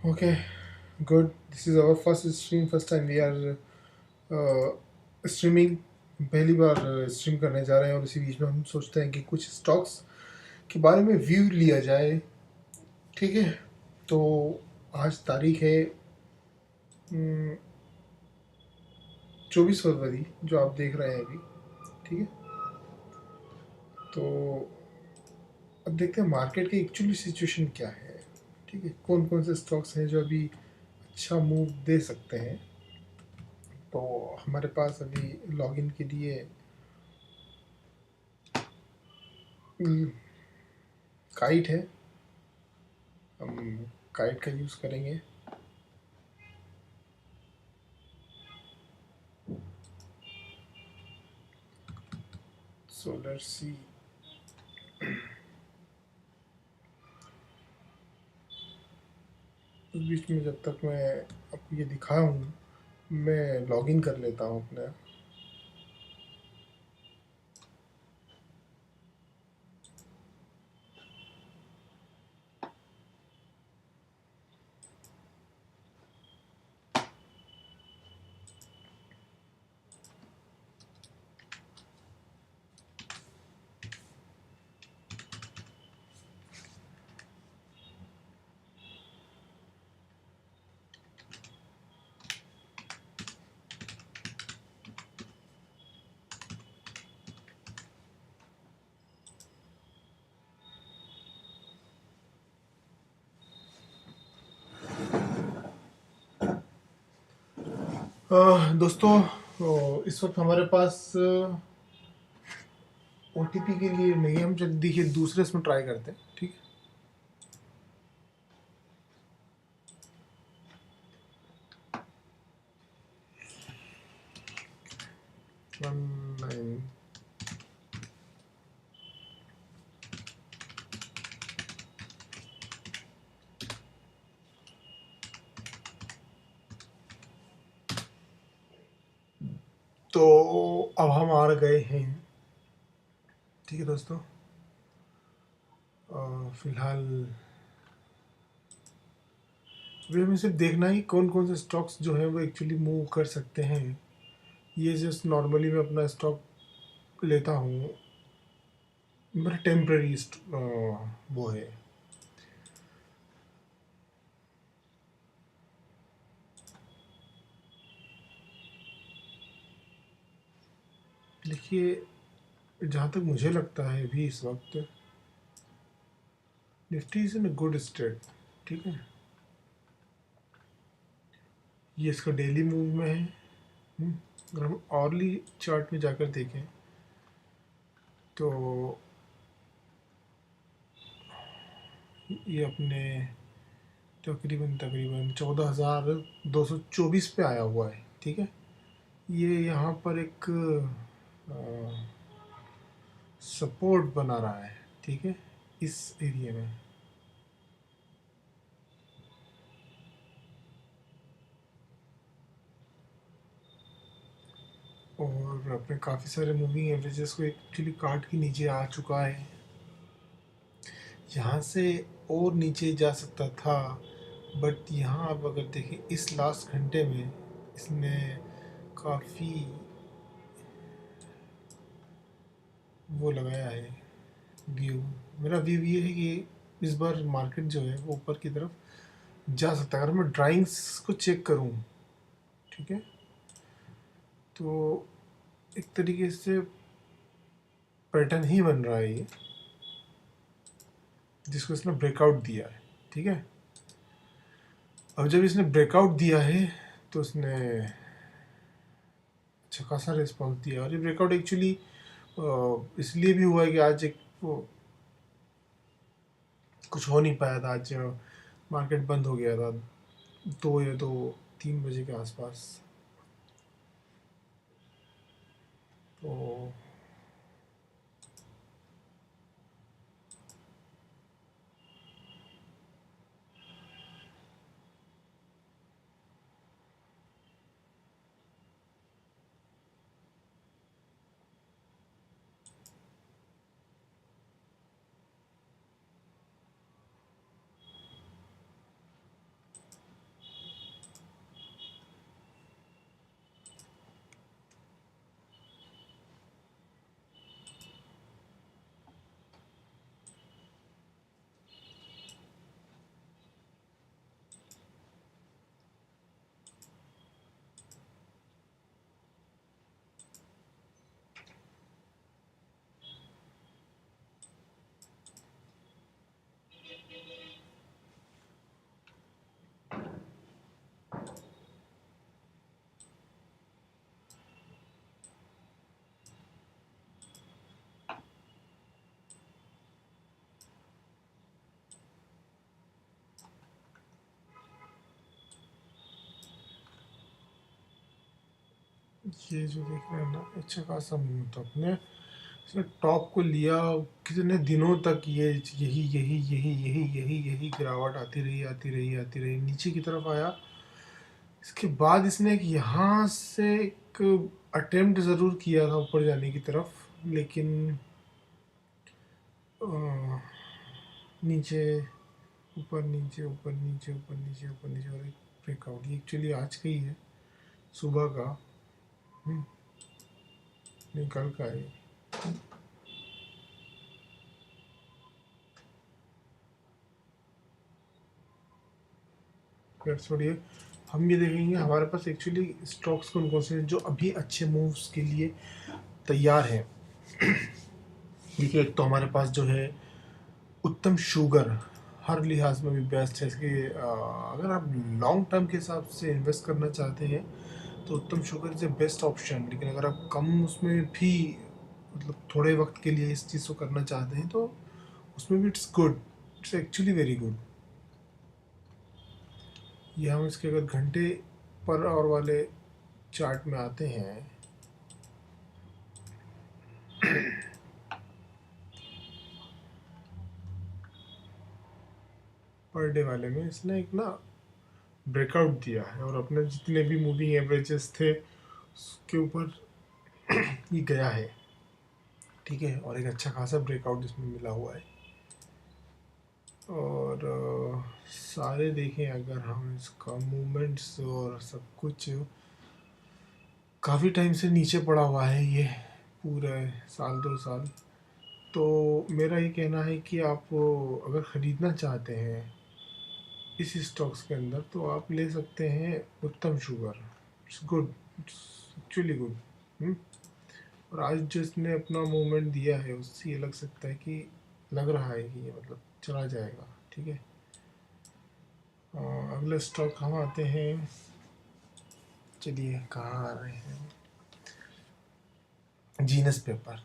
Okay, good. This is our first stream. First time we are streaming पहली बार stream करने जा रहे हैं और इसी बीच में हम सोचते हैं कि कुछ स्टॉक्स के बारे में व्यू लिया जाए। ठीक है, तो आज तारीख है 24 फरवरी जो आप देख रहे हैं अभी। ठीक है, तो अब देखते हैं मार्केट की एक्चुअली सिचुएशन क्या है। ठीक है, कौन कौन से स्टॉक्स हैं जो अभी अच्छा मूव दे सकते हैं। तो हमारे पास अभी लॉगिन के लिए काइट है, हम काइट का यूज़ करेंगे। सोलर सी उस बीच में जब तक मैं आपको ये दिखा हूँ, मैं लॉगिन कर लेता हूँ अपना। दोस्तों, इस वक्त हमारे पास OTP के लिए नहीं है। हम चल देखिए दूसरे इसमें ट्राई करते हैं। ठीक है, 19 तो अब हम आ गए हैं। ठीक है दोस्तों, फिलहाल अभी हमें सिर्फ देखना ही कौन कौन से स्टॉक्स जो है वो एक्चुअली मूव कर सकते हैं। ये जस्ट नॉर्मली मैं अपना स्टॉक लेता हूँ, मेरा टेम्प्रेरी वो है। देखिए, जहाँ तक मुझे लगता है अभी इस वक्त Nifty is in a good state. ठीक है, ये इसका डेली मूव में है। अगर हम ऑरली चार्ट में जाकर देखें तो ये अपने तकरीबन तकरीबन 14,224 पे आया हुआ है। ठीक है, ये यहाँ पर एक सपोर्ट बना रहा है। ठीक है, इस एरिया में और अपने काफ़ी सारे मूविंग एवरेजेस को एक्चुअली काट के नीचे आ चुका है। यहाँ से और नीचे जा सकता था, बट यहाँ आप अगर देखें इस लास्ट घंटे में इसने काफ़ी वो लगाया है व्यू। मेरा व्यू ये है कि इस बार मार्केट जो है वो ऊपर की तरफ जा सकता है अगर मैं ड्राइंग्स को चेक करूँ। ठीक है, तो एक तरीके से पैटर्न ही बन रहा है ये, जिसको इसने ब्रेकआउट दिया है। ठीक है, अब जब इसने ब्रेकआउट दिया है तो इसने अच्छा खासा रिस्पॉन्स दिया। और ये ब्रेकआउट एक्चुअली इसलिए भी हुआ है कि आज एक कुछ हो नहीं पाया था। आज मार्केट बंद हो गया था 2 या 3 बजे के आसपास। तो ये जो देख रहे हैं ना, अच्छा खासा मूव था अपने, इसने टॉप को लिया, कितने दिनों तक ये यही गिरावट आती रही आती रही, नीचे की तरफ आया। इसके बाद इसने एक यहाँ से एक अटेम्प्ट ज़रूर किया था ऊपर जाने की तरफ, लेकिन अ, नीचे, ऊपर नीचे ऊपर नीचे ऊपर नीचे ऊपर नीचे, और एक ब्रेकआउट। ये एक्चुअली आज का ही है, सुबह का। हम्म, नहीं कल का है। छोड़िए, हम ये देखेंगे हमारे पास एक्चुअली स्टॉक्स कौन कौन से हैं जो अभी अच्छे मूव्स के लिए तैयार हैं। देखिए, एक तो हमारे पास जो है उत्तम शुगर, हर लिहाज में भी बेस्ट है। इसके अगर आप लॉन्ग टर्म के हिसाब से इन्वेस्ट करना चाहते हैं तो उत्तम sugar is a best option. लेकिन अगर आप कम उसमें भी, मतलब थोड़े वक्त के लिए इस चीज़ को करना चाहते हैं तो उसमें भी it's good, it's actually very good. ये हम इसके अगर घंटे पर आवर वाले चार्ट में आते हैं, पर डे वाले में इसने एक ना ब्रेकआउट दिया है, और अपने जितने भी मूविंग एवरेजेस थे उसके ऊपर ये गया है, ठीक है। और एक अच्छा खासा ब्रेकआउट इसमें मिला हुआ है। और सारे देखें अगर हम इसका मूवमेंट्स और सब कुछ, काफ़ी टाइम से नीचे पड़ा हुआ है ये, पूरे साल 2 साल। तो मेरा ये कहना है कि आप अगर ख़रीदना चाहते हैं इस स्टॉक्स के अंदर तो आप ले सकते हैं उत्तम sugar. It's good, it's actually good. और आज जो इसने अपना मूवमेंट दिया है उससे ये लग सकता है कि, लग रहा है कि ये मतलब चला जाएगा, ठीक है। अगले स्टॉक हम आते हैं, चलिए कहाँ आ रहे हैं, जीनस पेपर।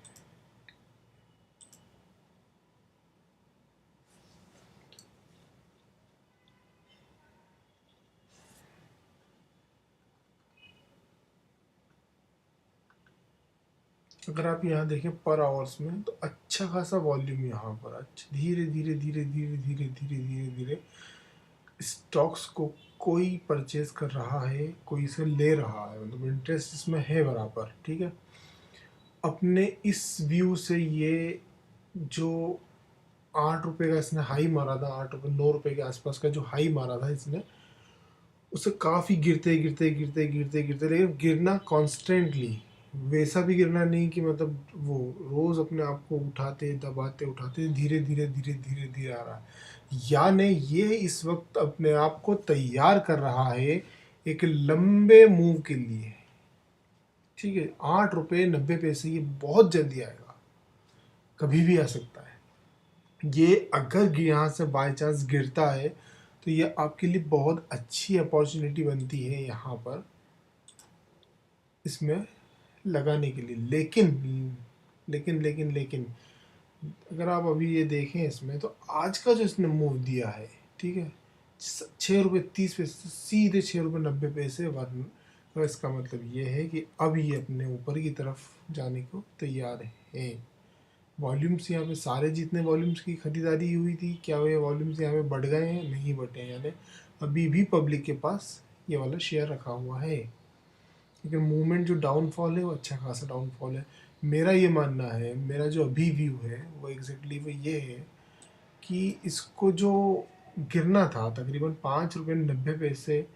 अगर आप यहाँ देखें पर आवर्स में तो अच्छा खासा वॉल्यूम यहाँ पर, अच्छा धीरे धीरे धीरे धीरे धीरे धीरे धीरे धीरे स्टॉक्स को कोई परचेज कर रहा है, कोई इसे ले रहा है, मतलब इंटरेस्ट इसमें है बराबर, ठीक है। अपने इस व्यू से ये जो 8 रुपये का इसने हाई मारा था, 8 रुपये 9 रुपये के आसपास का जो हाई मारा था इसने, उससे काफ़ी गिरते गिरते गिरते गिरते गिरते, लेकिन गिरना कॉन्स्टेंटली, वैसा भी गिरना नहीं कि मतलब वो रोज़ अपने आप को उठाते दबाते उठाते, धीरे धीरे धीरे धीरे धीरे आ रहा है। यानी ये इस वक्त अपने आप को तैयार कर रहा है एक लंबे मूव के लिए, ठीक है। 8 रुपये 90 पैसे ये बहुत जल्दी आएगा, कभी भी आ सकता है। ये अगर यहाँ से बाय चांस गिरता है तो ये आपके लिए बहुत अच्छी अपॉर्चुनिटी बनती है यहाँ पर इसमें लगाने के लिए। लेकिन लेकिन लेकिन लेकिन अगर आप अभी ये देखें इसमें, तो आज का जो इसने मूव दिया है, ठीक है, 6 रुपये 30 पैसे, सीधे 6 रुपये 90 पैसे, वरन तो इसका मतलब ये है कि अब ये अपने ऊपर की तरफ जाने को तैयार है। वॉल्यूम्स यहाँ पे सारे जितने वॉल्यूम्स की खरीदारी हुई थी, क्या वो ये वॉल्यूम्स यहाँ पे बढ़ गए हैं? नहीं बढ़े हैं, यानी अभी भी पब्लिक के पास ये वाला शेयर रखा हुआ है। लेकिन मूवमेंट जो डाउनफॉल है वो अच्छा खासा डाउनफॉल है। मेरा ये मानना है, मेरा जो अभी व्यू है वो एग्जैक्टली वो ये है कि इसको जो गिरना था तकरीबन 5 रुपये 90 पैसे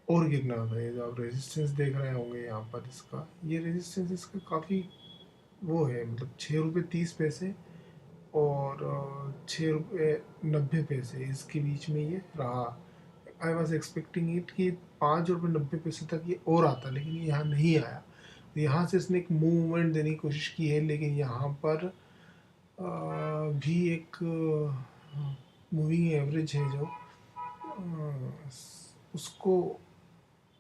और गिरना था। ये जो आप रेजिस्टेंस देख रहे होंगे यहाँ पर, इसका ये रेजिस्टेंस इसका काफ़ी वो है, मतलब 6 रुपये 30 पैसे और 6 रुपये 90 पैसे, इसके बीच में ये रहा। आई वॉज एक्सपेक्टिंग इट कि 5 रुपये 90 पैसे तक ये और आता, लेकिन ये यहाँ नहीं आया। यहाँ से इसने एक मूवमेंट देने की कोशिश की है, लेकिन यहाँ पर भी एक मूविंग एवरेज है जो उसको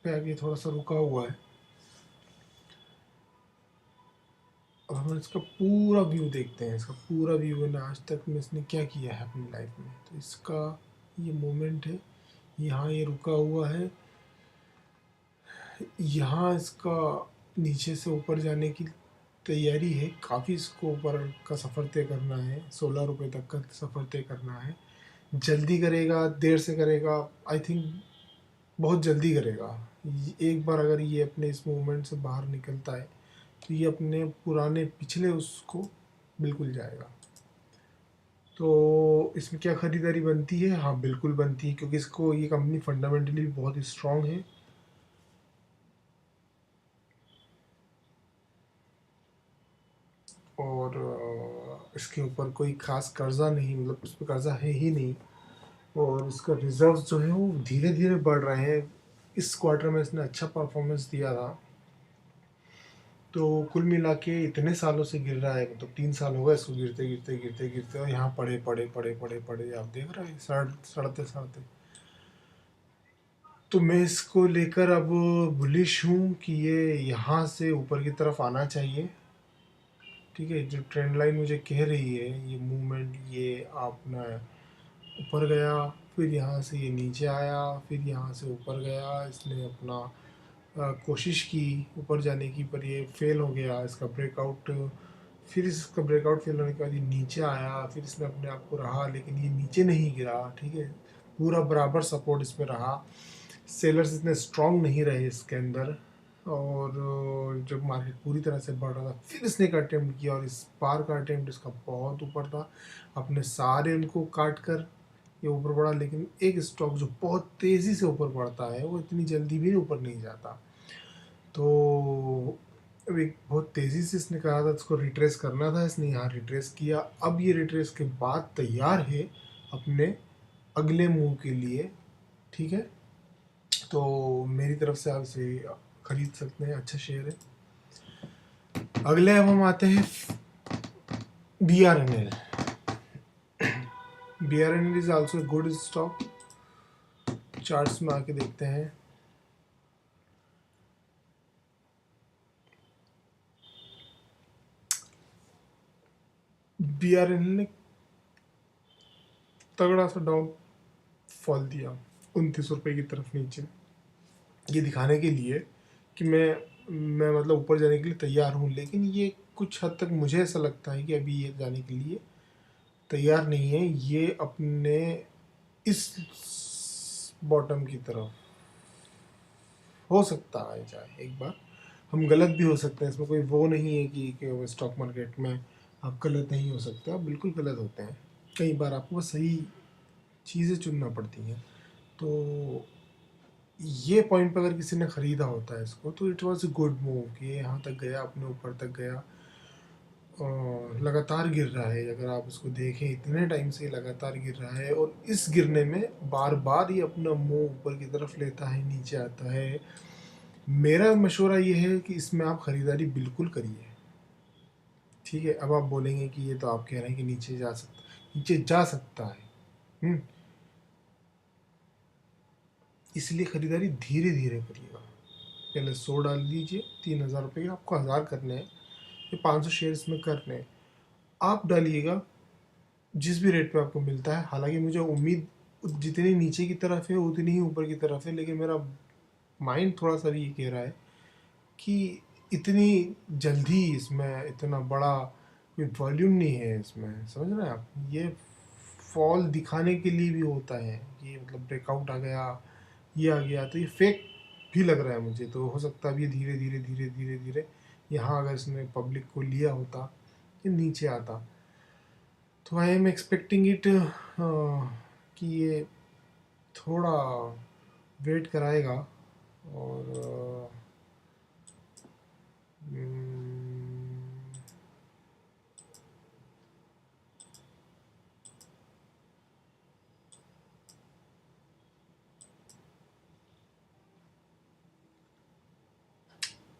पे आगे थोड़ा सा रुका हुआ है। अब हम इसका पूरा व्यू देखते हैं, इसका पूरा व्यू है ना, आज तक में इसने क्या किया है अपनी लाइफ में। तो इसका ये मोमेंट है, यहाँ ये रुका हुआ है, यहाँ इसका नीचे से ऊपर जाने की तैयारी है। काफ़ी इसको ऊपर का सफ़र तय करना है, 16 रुपये तक का सफ़र तय करना है। जल्दी करेगा, देर से करेगा, आई थिंक बहुत जल्दी करेगा। एक बार अगर ये अपने इस मूवमेंट से बाहर निकलता है तो ये अपने पुराने पिछले उसको बिल्कुल जाएगा। तो इसमें क्या ख़रीदारी बनती है? हाँ बिल्कुल बनती है, क्योंकि इसको ये कंपनी फंडामेंटली बहुत ही स्ट्रॉन्ग है। और इसके ऊपर कोई ख़ास कर्ज़ा नहीं, मतलब इस पर कर्ज़ा है ही नहीं। और इसका रिजर्व जो है वो धीरे धीरे बढ़ रहे हैं। इस क्वार्टर में इसने अच्छा परफॉर्मेंस दिया था। तो कुल मिला के इतने सालों से गिर रहा है, मतलब 3 साल हो गए इसको गिरते गिरते गिरते गिरते, और यहाँ पड़े पड़े पड़े पड़े पड़े आप देख रहे हैं सड़ते सड़ते। तो मैं इसको लेकर अब बुलिश हूँ कि ये यहाँ से ऊपर की तरफ आना चाहिए। ठीक है, जो ट्रेंड लाइन मुझे कह रही है ये मूवमेंट, ये अपना ऊपर गया, फिर यहाँ से ये नीचे आया, फिर यहाँ से ऊपर गया, इसने अपना कोशिश की ऊपर जाने की, पर ये फेल हो गया इसका ब्रेकआउट। फिर इसका ब्रेकआउट फेल होने के बाद ये नीचे आया, फिर इसने अपने आप को रहा, लेकिन ये नीचे नहीं गिरा। ठीक है, पूरा बराबर सपोर्ट इसमें रहा। सेलर्स इतने स्ट्रांग नहीं रहे इसके अंदर। और जब मार्केट पूरी तरह से बढ़ रहा था फिर इसने एक अटेम्प्ट किया, और इस बार का अटेम्प्ट इसका बहुत ऊपर था। अपने सारे उनको काट कर ये ऊपर बढ़ा, लेकिन एक स्टॉक जो बहुत तेज़ी से ऊपर बढ़ता है वो इतनी जल्दी भी ऊपर नहीं जाता। तो अब एक बहुत तेज़ी से इसने कहा था इसको रिट्रेस करना था, इसने यहाँ रिट्रेस किया। अब ये रिट्रेस के बाद तैयार है अपने अगले मूव के लिए। ठीक है, तो मेरी तरफ से आप इसे खरीद सकते हैं, अच्छा शेयर है। अगले अब हम आते हैं BRNL। BRNL is also good stock. Charts में आके देखते हैं। BRNL ने तगड़ा सा डाउन फॉल दिया 29 रुपये की तरफ नीचे, ये दिखाने के लिए कि मैं मतलब ऊपर जाने के लिए तैयार हूँ। लेकिन ये कुछ हद तक मुझे ऐसा लगता है कि अभी ये जाने के लिए तैयार नहीं है। ये अपने इस बॉटम की तरफ हो सकता है जाए एक बार। हम गलत भी हो सकते हैं, इसमें कोई वो नहीं है कि स्टॉक मार्केट में आप गलत नहीं हो सकते, आप बिल्कुल गलत होते हैं। कई बार आपको बस सही चीज़ें चुनना पड़ती हैं। तो ये पॉइंट पर अगर किसी ने ख़रीदा होता है इसको, तो it was a good move कि ये यहाँ तक गया, अपने ऊपर तक गया, और लगातार गिर रहा है। अगर आप इसको देखें इतने टाइम से लगातार गिर रहा है, और इस गिरने में बार बार ये अपना मुंह ऊपर की तरफ लेता है, नीचे आता है। मेरा मशवरा ये है कि इसमें आप ख़रीदारी बिल्कुल करिए। ठीक है, अब आप बोलेंगे कि ये तो आप कह रहे हैं कि नीचे जा सकता है। इसलिए ख़रीदारी धीरे धीरे करिएगा। पहले 100 डाल दीजिए, 3,000 रुपये आपको 1000 करने हैं, ये 500 शेयर इसमें करने हैं। आप डालिएगा जिस भी रेट पे आपको मिलता है। हालांकि मुझे उम्मीद जितनी नीचे की तरफ है उतनी ही ऊपर की तरफ है, लेकिन मेरा माइंड थोड़ा सा भी ये कह रहा है कि इतनी जल्दी इसमें इतना बड़ा कोई वॉल्यूम नहीं है इसमें। समझ रहे हैं आप? ये फॉल दिखाने के लिए भी होता है कि मतलब ब्रेकआउट आ गया, ये आ गया, तो ये फेक भी लग रहा है मुझे। तो हो सकता है अब ये धीरे धीरे धीरे धीरे धीरे यहाँ अगर इसने पब्लिक को लिया होता, ये नीचे आता। तो आई एम एक्सपेक्टिंग इट कि ये थोड़ा वेट कराएगा। और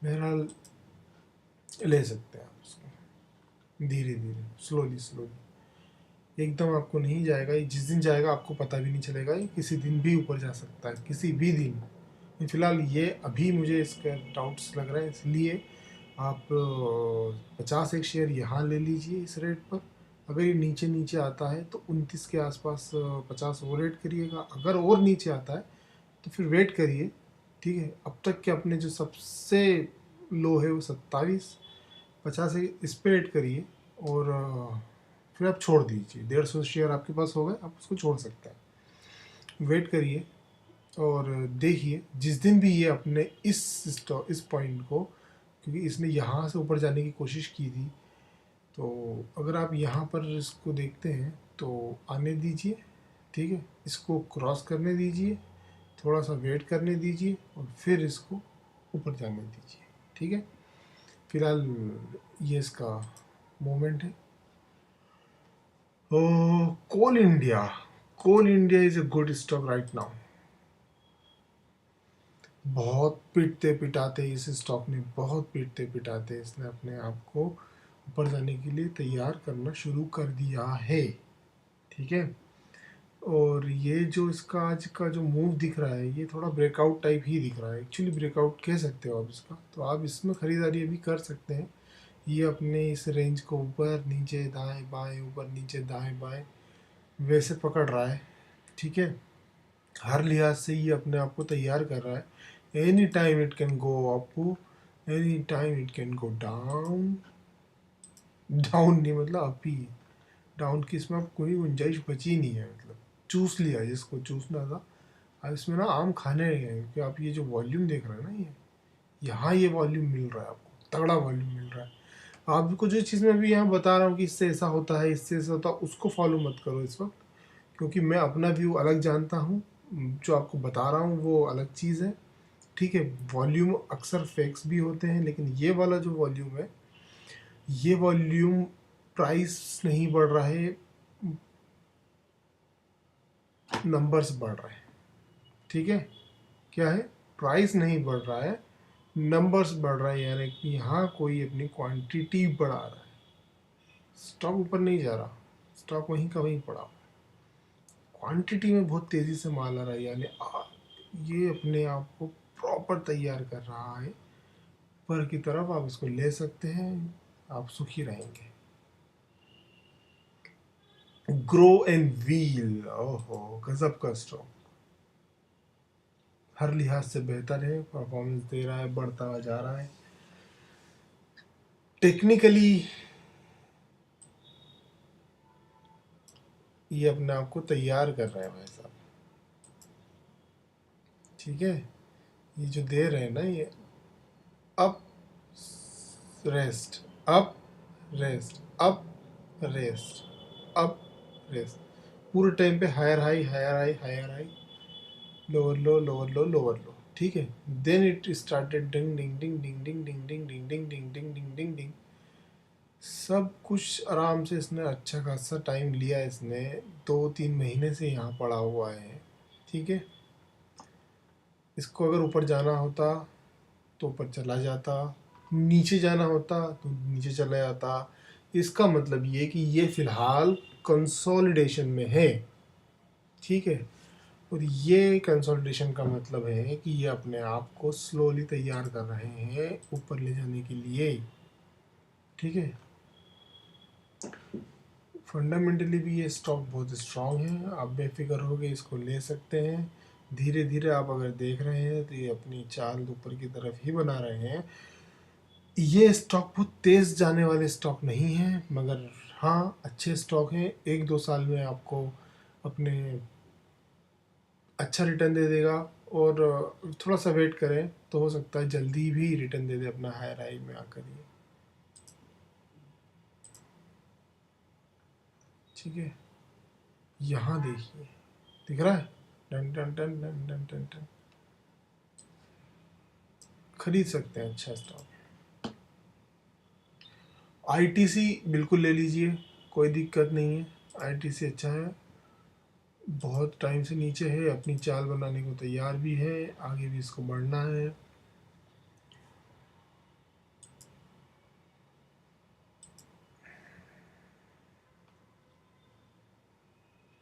बहरहाल ले सकते हैं आप उसको धीरे धीरे, स्लोली स्लोली। एकदम आपको नहीं जाएगा, ये जिस दिन जाएगा आपको पता भी नहीं चलेगा। ये किसी दिन भी ऊपर जा सकता है, किसी भी दिन। फिलहाल ये अभी मुझे इसका डाउट्स लग रहे हैं, इसलिए आप 50 एक शेयर यहाँ ले लीजिए इस रेट पर। अगर ये नीचे नीचे आता है तो 29 के आसपास 50 और रेट करिएगा। अगर और नीचे आता है तो फिर वेट करिए। ठीक है, अब तक के अपने जो सबसे लो है वो 27.50 है, इस पे ऐड करिए और फिर आप छोड़ दीजिए। 150 शेयर आपके पास हो गए, आप उसको छोड़ सकते हैं। वेट करिए और देखिए जिस दिन भी ये अपने इस पॉइंट को, क्योंकि इसने यहाँ से ऊपर जाने की कोशिश की थी, तो अगर आप यहाँ पर इसको देखते हैं तो आने दीजिए, ठीक है, इसको क्रॉस करने दीजिए, थोड़ा सा वेट करने दीजिए और फिर इसको ऊपर जाने दीजिए, ठीक है। फिलहाल ये इसका मोमेंट है। Coal India, Coal India is a good stock right now. बहुत पीटते पिटाते इस स्टॉक ने, बहुत पीटते पिटाते इसने अपने आप को ऊपर जाने के लिए तैयार करना शुरू कर दिया है, ठीक है। और ये जो इसका आज का जो मूव दिख रहा है, ये थोड़ा ब्रेकआउट टाइप ही दिख रहा है, एक्चुअली ब्रेकआउट कह सकते हो आप इसका। तो आप इसमें ख़रीदारी अभी कर सकते हैं। ये अपने इस रेंज को ऊपर नीचे दाएं बाएं ऊपर नीचे दाएं बाएं वैसे पकड़ रहा है, ठीक है। हर लिहाज से ये अपने आप को तैयार कर रहा है। Any time it can go up, any time it can go down. Down नहीं मतलब अप ही, डाउन की इसमें अब कोई गुंजाइश बची नहीं है, मतलब चूस लिया जिसको चूसना था। अब इसमें ना आम खाने गए, क्योंकि आप ये जो वॉल्यूम देख रहे हैं ना, ये यहाँ ये वॉल्यूम मिल रहा है आपको, तगड़ा वॉल्यूम मिल रहा है। आपको जो चीज़ मैं भी यहाँ बता रहा हूँ कि इससे ऐसा होता है, इससे ऐसा होता है, उसको फॉलो मत करो इस वक्त, क्योंकि मैं अपना व्यू अलग जानता हूँ। जो आपको बता रहा हूँ वो अलग चीज़ है, ठीक है। वॉल्यूम अक्सर फेक्स भी होते हैं, लेकिन ये वाला जो वॉल्यूम है, ये वॉल्यूम प्राइस नहीं बढ़ रहा है, नंबर्स बढ़ रहे हैं, ठीक है। क्या है, प्राइस नहीं बढ़ रहा है, नंबर्स बढ़ रहा है, यानी कि यहाँ कोई अपनी क्वांटिटी बढ़ा रहा है। स्टॉक ऊपर नहीं जा रहा, स्टॉक वहीं का वहीं पड़ा। क्वांटिटी में बहुत तेज़ी से माल आ रहा है, यानी ये अपने आप को प्रॉपर तैयार कर रहा है। ऊपर की तरफ आप इसको ले सकते हैं, आप सुखी रहेंगे। ग्रो एंड व्हील, ओहो गजब का स्टॉक, हर लिहाज से बेहतर है, परफॉर्मेंस दे रहा है, बढ़ता हुआ जा रहा है। टेक्निकली ये अपने आप को तैयार कर रहे हैं भाई साहब, ठीक है। ये जो दे रहे हैं ना, ये up rest, up rest, up rest, up rest, पूरे टाइम पे higher high higher high higher high, lower low lower low lower low, ठीक है। Then it started ding ding ding ding ding ding ding ding ding ding ding ding ding ding. सब कुछ आराम से इसने अच्छा खासा टाइम लिया, इसने 2-3 महीने से यहाँ पड़ा हुआ है, ठीक है। इसको अगर ऊपर जाना होता तो ऊपर चला जाता, नीचे जाना होता तो नीचे चला जाता। इसका मतलब ये कि ये फिलहाल कंसोलिडेशन में है, ठीक है। और ये कंसोलिडेशन का मतलब है कि ये अपने आप को स्लोली तैयार कर रहे हैं ऊपर ले जाने के लिए, ठीक है। फंडामेंटली भी ये स्टॉक बहुत स्ट्रांग है, आप बेफिक्र होकर इसको ले सकते हैं। धीरे धीरे आप अगर देख रहे हैं तो ये अपनी चाल ऊपर की तरफ ही बना रहे हैं। ये स्टॉक बहुत तेज़ जाने वाले स्टॉक नहीं है, मगर हाँ अच्छे स्टॉक हैं। 1-2 साल में आपको अपने अच्छा रिटर्न दे देगा, और थोड़ा सा वेट करें तो हो सकता है जल्दी भी रिटर्न दे दे अपना हायर हाई में आकर ये, ठीक है। यहाँ देखिए, दिख रहा है, टन टन टन टन टन टन टन, खरीद सकते हैं अच्छा स्टॉक। आईटीसी बिल्कुल ले लीजिए, कोई दिक्कत नहीं है, आईटीसी अच्छा है। बहुत टाइम से नीचे है, अपनी चाल बनाने को तैयार भी है, आगे भी इसको बढ़ना है।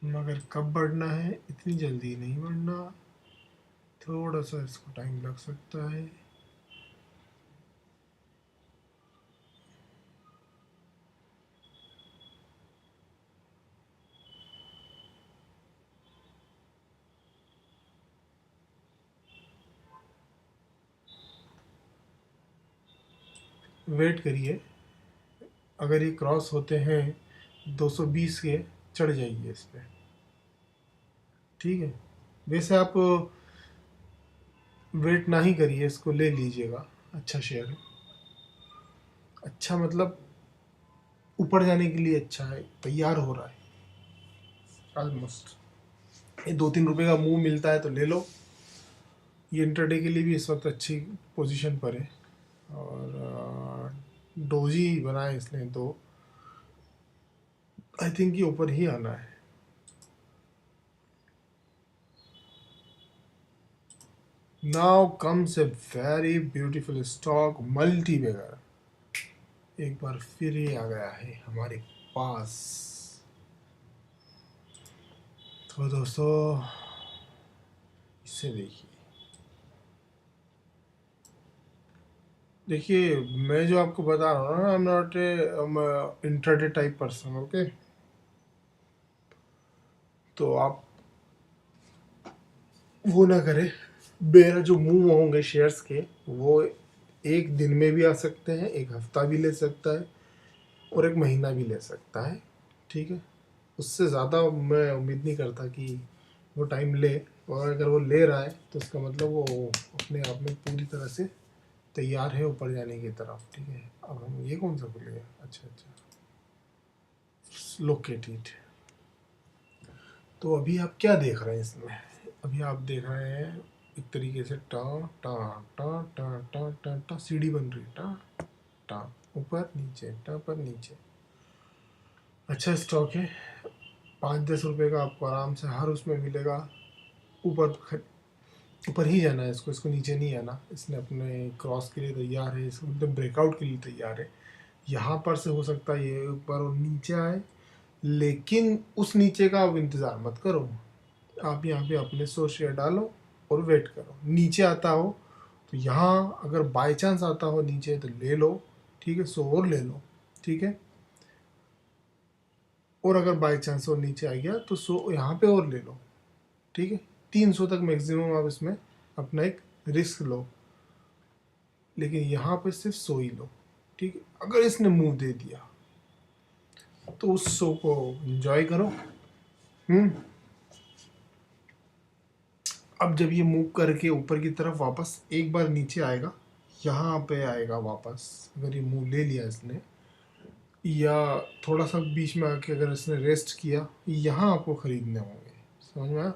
मगर कब बढ़ना है, इतनी जल्दी नहीं बढ़ना, थोड़ा सा इसको टाइम लग सकता है। वेट करिए, अगर ये क्रॉस होते हैं 220 के, चढ़ जाइए इस पर, ठीक है। वैसे आप वेट ना ही करिए, इसको ले लीजिएगा, अच्छा शेयर है, अच्छा मतलब ऊपर जाने के लिए अच्छा है, तैयार हो रहा है ऑलमोस्ट। ये 2-3 रुपए का मूव मिलता है तो ले लो। ये इंटरडे के लिए भी इस वक्त अच्छी पोजीशन पर है, और डोजी बना है इसने तो आई थिंक ये ऊपर ही आना है। Now comes a very beautiful stock, multibagger, एक बार फिर ये आ गया है हमारे पास। तो दोस्तों इसे देखिए, देखिए मैं जो आपको बता रहा हूँ ना, I am not a intraday type person, okay. तो आप वो ना करें, मेरा जो मूव होंगे शेयर्स के, वो एक दिन में भी आ सकते हैं, एक हफ्ता भी ले सकता है, और एक महीना भी ले सकता है, ठीक है। उससे ज़्यादा मैं उम्मीद नहीं करता कि वो टाइम ले, और अगर वो ले रहा है तो उसका मतलब वो अपने आप में पूरी तरह से तैयार है ऊपर जाने की तरफ, ठीक है। अब हम ये कौन सा खुलेगा, अच्छा अच्छा, लोकेटेड। तो अभी आप क्या देख रहे हैं इसमें, अभी आप देख रहे हैं एक तरीके से टा टा टा टा टा टा टा सीढ़ी बन रही है, टा टा, ऊपर नीचे, टा पर नीचे। अच्छा स्टॉक है, 5-10 रुपए का आपको आराम से हर उसमें मिलेगा। ऊपर ऊपर ही जाना है इसको, इसको नीचे नहीं आना। इसने अपने क्रॉस के लिए तैयार है, इसको मतलब ब्रेकआउट के लिए तैयार है। यहाँ पर से हो सकता है ये ऊपर और नीचे आए, लेकिन उस नीचे का आप इंतज़ार मत करो। आप यहाँ पे अपने 100 शेयर डालो और वेट करो, नीचे आता हो तो यहाँ अगर बाई चांस आता हो नीचे तो ले लो, ठीक है, 100 और ले लो, ठीक है। और अगर बाई चांस और नीचे आ गया तो 100 यहाँ पे और ले लो, ठीक है। 300 तक मैक्सिमम आप इसमें अपना एक रिस्क लो, लेकिन यहाँ पे सिर्फ 100 ही लो, ठीक है। अगर इसने मूव दे दिया तो उस 100 को एंजॉय करो। अब जब ये मूव करके ऊपर की तरफ वापस एक बार नीचे आएगा, यहाँ पे आएगा वापस, अगर ये मूव ले लिया इसने, या थोड़ा सा बीच में आके अगर इसने रेस्ट किया, यहाँ आपको ख़रीदने होंगे, समझ में आया।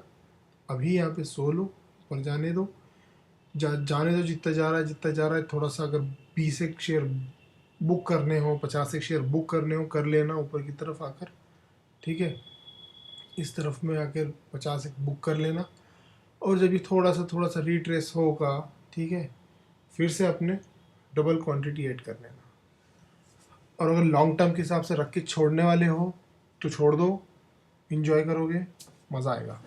अभी यहाँ पे 100 लो और जाने दो, जाने दो, जितना जा रहा है जितना जा रहा है। थोड़ा सा अगर 20 एक शेयर बुक करने हो, 50 एक शेयर बुक करने हो, कर लेना ऊपर की तरफ आकर, ठीक है। इस तरफ में आकर 50 एक बुक कर लेना, और जब ये थोड़ा सा रिट्रेस होगा, ठीक है, फिर से अपने डबल क्वांटिटी ऐड कर लेना। और अगर लॉन्ग टर्म के हिसाब से रख के छोड़ने वाले हो तो छोड़ दो, इंजॉय करोगे, मज़ा आएगा।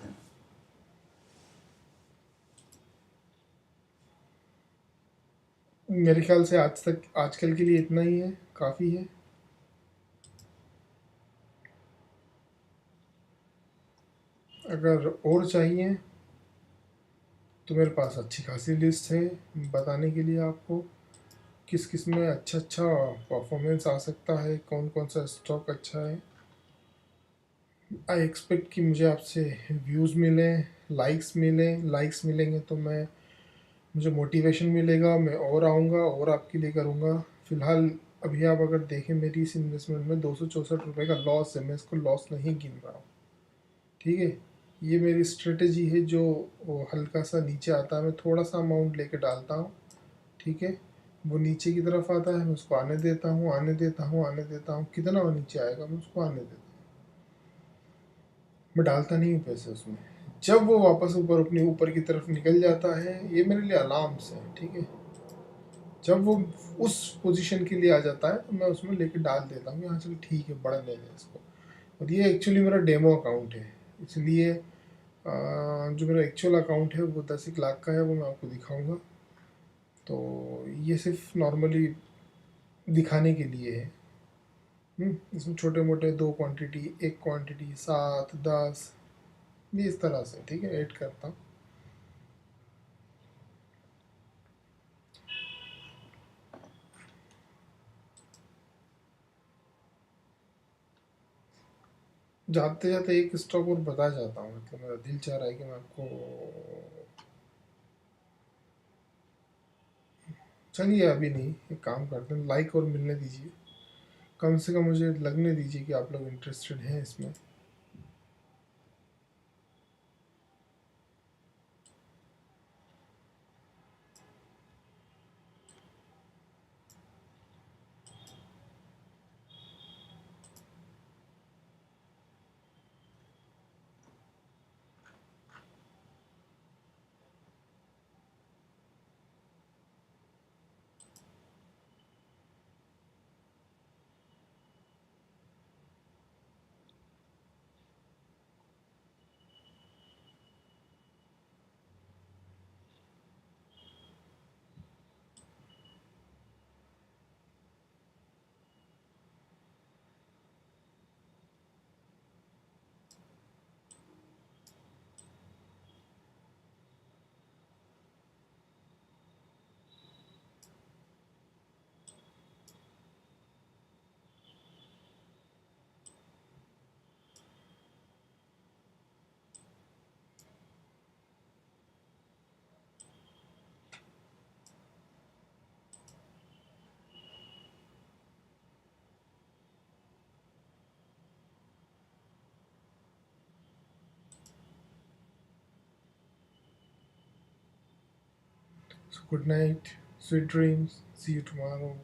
मेरे ख्याल से आजकल के लिए इतना ही है, काफ़ी है। अगर और चाहिए तो मेरे पास अच्छी खासी लिस्ट है बताने के लिए आपको, किस किस में अच्छा अच्छा परफॉर्मेंस आ सकता है, कौन कौन सा स्टॉक अच्छा है। आई एक्सपेक्ट कि मुझे आपसे व्यूज़ मिलें, लाइक्स मिलें, लाइक्स मिलेंगे तो मुझे मोटिवेशन मिलेगा, मैं और आऊँगा और आपके लिए करूँगा। फ़िलहाल अभी आप अगर देखें मेरी इस इन्वेस्टमेंट में 264 रुपये का लॉस है, मैं इसको लॉस नहीं गिन रहा हूँ, ठीक है। ये मेरी स्ट्रेटजी है, जो हल्का सा नीचे आता है मैं थोड़ा सा अमाउंट लेके डालता हूँ, ठीक है। वो नीचे की तरफ आता है, मैं उसको आने देता हूँ, आने देता हूँ, आने देता हूँ, कितना वो नीचे आएगा मैं उसको आने देता हूँ, मैं डालता नहीं हूँ पैसे उसमें। जब वो वापस ऊपर अपने ऊपर की तरफ निकल जाता है, ये मेरे लिए अलार्म्स है, ठीक है। जब वो उस पोजीशन के लिए आ जाता है तो मैं उसमें लेके डाल देता हूँ, यहाँ चल ठीक है बढ़ने दें इसको। और ये एक्चुअली मेरा डेमो अकाउंट है, इसलिए जो मेरा एक्चुअल अकाउंट है वो 10 लाख का है, वो मैं आपको दिखाऊंगा। तो ये सिर्फ नॉर्मली दिखाने के लिए है। इसमें छोटे मोटे 2 क्वांटिटी, 1 क्वांटिटी, 7, 10, ये इस तरह से, ठीक है, ऐड करता हूँ। जाते जाते एक स्टॉक और बता जाता हूँ, मतलब मेरा दिल चाह रहा है कि मैं आपको, चलिए अभी नहीं, एक काम करते हैं, लाइक और मिलने दीजिए, कम से कम मुझे लगने दीजिए कि आप लोग इंटरेस्टेड हैं इसमें। So good night, sweet dreams, see you tomorrow.